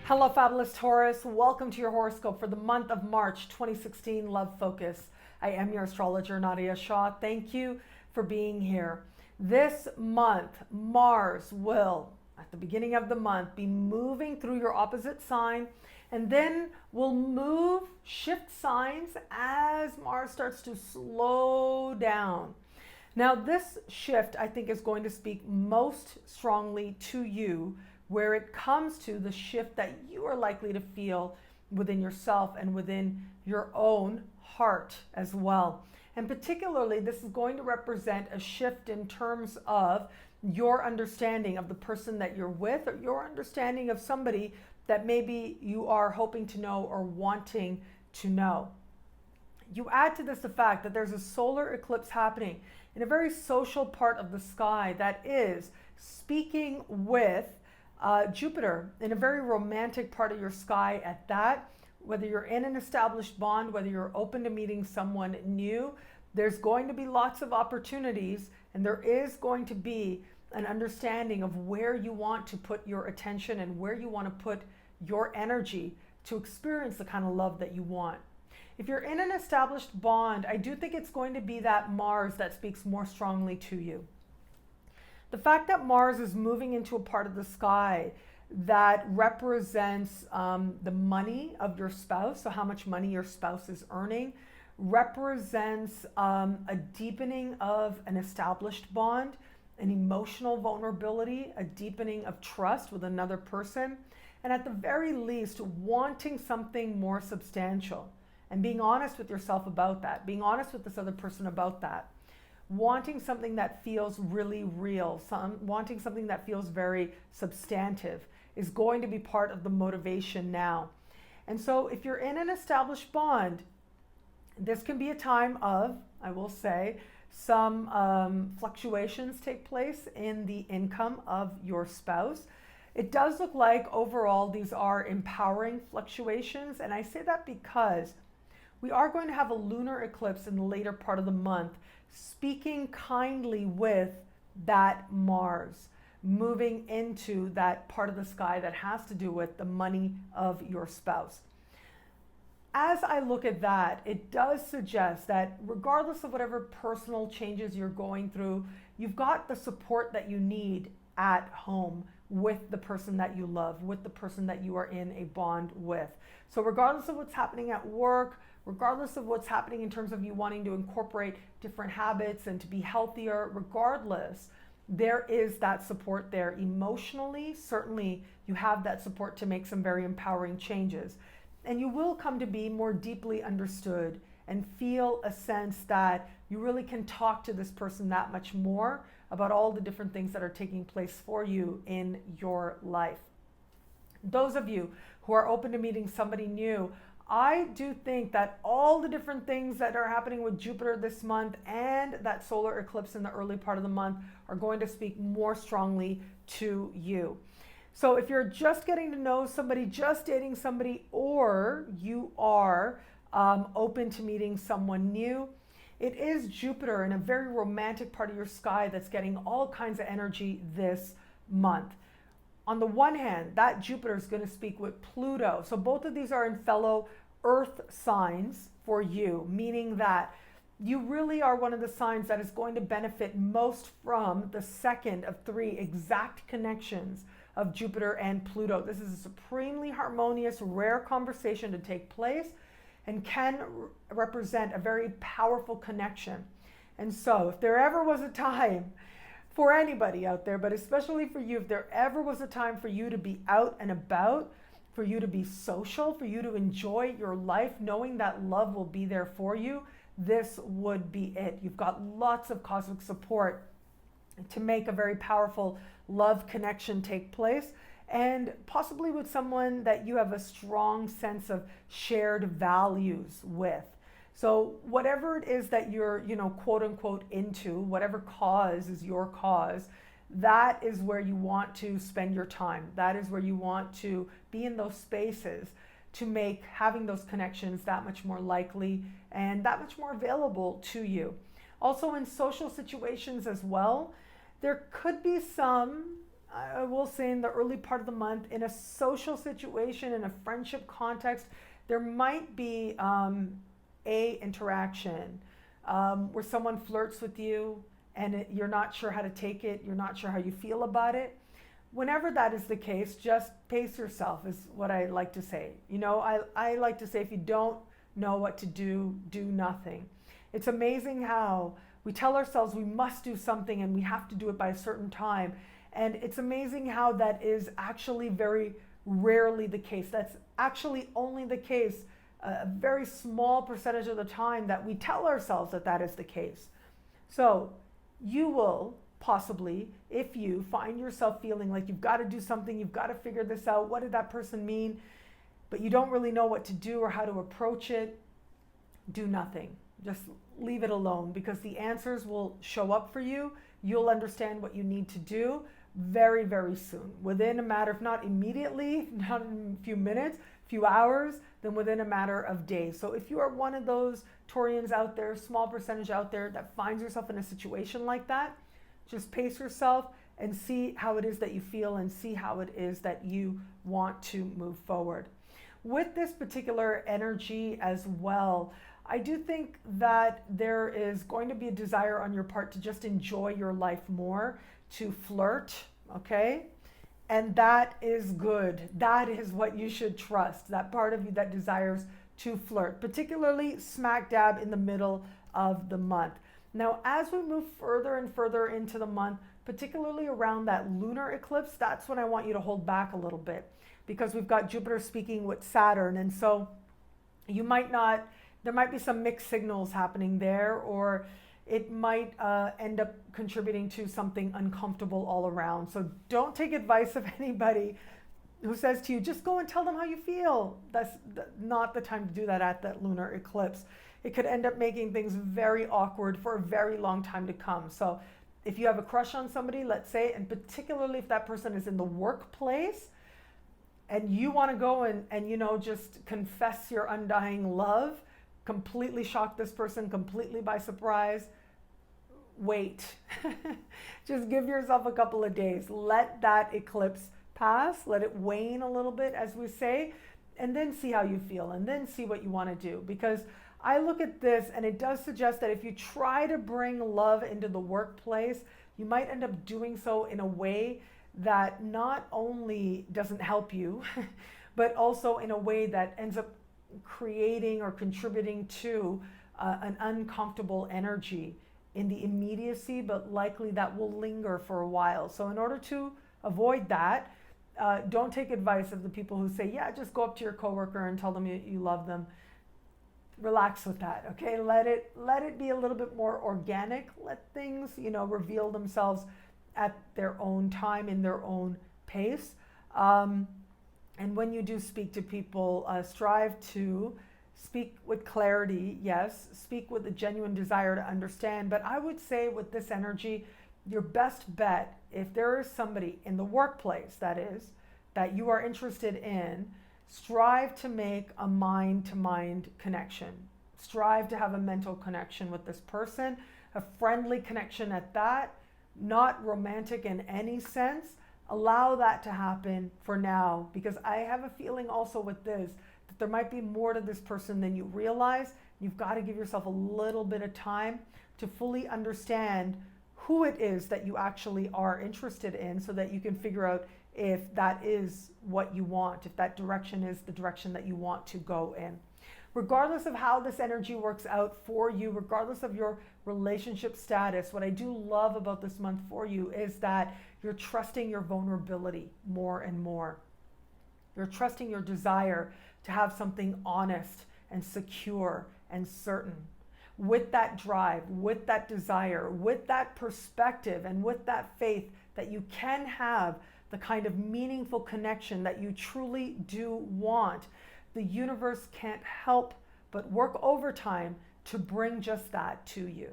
Hello, fabulous Taurus. Welcome to your horoscope for the month of March 2016, Love Focus. I am your astrologer, Nadiya Shah. Thank you for being here. This month, Mars will, at the beginning of the month, be moving through your opposite sign, and then will shift signs as Mars starts to slow down. Now, this shift, I think, is going to speak most strongly to you where it comes to the shift that you are likely to feel within yourself and within your own heart as well. And particularly, this is going to represent a shift in terms of your understanding of the person that you're with, or your understanding of somebody that maybe you are hoping to know or wanting to know. You add to this the fact that there's a solar eclipse happening in a very social part of the sky that is speaking with Jupiter in a very romantic part of your sky at that. Whether you're in an established bond, whether you're open to meeting someone new, there's going to be lots of opportunities, and there is going to be an understanding of where you want to put your attention and where you want to put your energy to experience the kind of love that you want. If you're in an established bond, I do think it's going to be that Mars that speaks more strongly to you. The fact that Mars is moving into a part of the sky that represents the money of your spouse, so how much money your spouse is earning, represents a deepening of an established bond, an emotional vulnerability, a deepening of trust with another person, and at the very least, wanting something more substantial and being honest with yourself about that, being honest with this other person about that. Wanting something that feels really real, wanting something that feels very substantive is going to be part of the motivation now. And so if you're in an established bond, this can be a time of, I will say, some fluctuations take place in the income of your spouse. It does look like overall these are empowering fluctuations, and I say that because we are going to have a lunar eclipse in the later part of the month, speaking kindly with that Mars, moving into that part of the sky that has to do with the money of your spouse. As I look at that, it does suggest that regardless of whatever personal changes you're going through, you've got the support that you need at home with the person that you love, with the person that you are in a bond with. So regardless of what's happening at work, regardless of what's happening in terms of you wanting to incorporate different habits and to be healthier, regardless, there is that support there. Emotionally, certainly you have that support to make some very empowering changes. And you will come to be more deeply understood and feel a sense that you really can talk to this person that much more about all the different things that are taking place for you in your life. Those of you who are open to meeting somebody new, I do think that all the different things that are happening with Jupiter this month and that solar eclipse in the early part of the month are going to speak more strongly to you. So if you're just getting to know somebody, just dating somebody, or you are open to meeting someone new, it is Jupiter in a very romantic part of your sky that's getting all kinds of energy this month. On the one hand, that Jupiter is going to speak with Pluto. So both of these are in fellow Earth signs for you, meaning that you really are one of the signs that is going to benefit most from the second of three exact connections of Jupiter and Pluto. This is a supremely harmonious, rare conversation to take place and can represent a very powerful connection. And so if there ever was a time for anybody out there, but especially for you, if there ever was a time for you to be out and about, for you to be social, for you to enjoy your life, knowing that love will be there for you, this would be it. You've got lots of cosmic support to make a very powerful love connection take place, and possibly with someone that you have a strong sense of shared values with. So whatever it is that you're, quote unquote into, whatever cause is your cause, that is where you want to spend your time. That is where you want to be in those spaces to make having those connections that much more likely and that much more available to you. Also in social situations as well, there could be some I will say in the early part of the month, in a social situation, in a friendship context, there might be a interaction where someone flirts with you and you're not sure how to take it, you're not sure how you feel about it. Whenever that is the case, just pace yourself is what I like to say. You know, I like to say if you don't know what to do, do nothing. It's amazing how we tell ourselves we must do something and we have to do it by a certain time. And it's amazing how that is actually very rarely the case. That's actually only the case a very small percentage of the time that we tell ourselves that that is the case. So you will possibly, if you find yourself feeling like you've got to do something, you've got to figure this out, what did that person mean, but you don't really know what to do or how to approach it, do nothing. Just leave it alone, because the answers will show up for you. You'll understand what you need to do very, very soon, within a matter, if not immediately, not in a few minutes, few hours, then within a matter of days. So if you are one of those Taurians out there, small percentage out there, that finds yourself in a situation like that, just pace yourself and see how it is that you feel and see how it is that you want to move forward. With this particular energy as well, I do think that there is going to be a desire on your part to just enjoy your life more, to flirt, okay? And that is good. That is what you should trust, that part of you that desires to flirt, particularly smack dab in the middle of the month. Now, as we move further and further into the month, particularly around that lunar eclipse, that's when I want you to hold back a little bit, because we've got Jupiter speaking with Saturn. And so you might not, there might be some mixed signals happening there, or it might end up contributing to something uncomfortable all around. So don't take advice of anybody who says to you, just go and tell them how you feel. That's not the time to do that at that lunar eclipse. It could end up making things very awkward for a very long time to come. So if you have a crush on somebody, let's say, and particularly if that person is in the workplace, and you want to go and you know, just confess your undying love, completely shock this person completely by surprise, wait. Just give yourself a couple of days. Let that eclipse pass, let it wane a little bit, as we say, and then see how you feel, and then see what you want to do. Because I look at this and it does suggest that if you try to bring love into the workplace, you might end up doing so in a way that not only doesn't help you, but also in a way that ends up creating or contributing to an uncomfortable energy in the immediacy, but likely that will linger for a while. So in order to avoid that, don't take advice of the people who say, yeah, just go up to your coworker and tell them you love them. Relax with that, okay? Let it be a little bit more organic. Let things, you know, reveal themselves at their own time, in their own pace. And when you do speak to people, strive to speak with clarity, yes, speak with a genuine desire to understand. But I would say with this energy, your best bet, if there is somebody in the workplace, that is, that you are interested in, strive to make a mind-to-mind connection. Strive to have a mental connection with this person, a friendly connection at that, not romantic in any sense. Allow that to happen for now, because I have a feeling also with this that there might be more to this person than you realize. You've got to give yourself a little bit of time to fully understand who it is that you actually are interested in, so that you can figure out if that is what you want, if that direction is the direction that you want to go in. Regardless of how this energy works out for you, regardless of your relationship status, what I do love about this month for you is that you're trusting your vulnerability more and more. You're trusting your desire to have something honest and secure and certain. With that drive, with that desire, with that perspective, and with that faith that you can have the kind of meaningful connection that you truly do want, the universe can't help but work overtime to bring just that to you.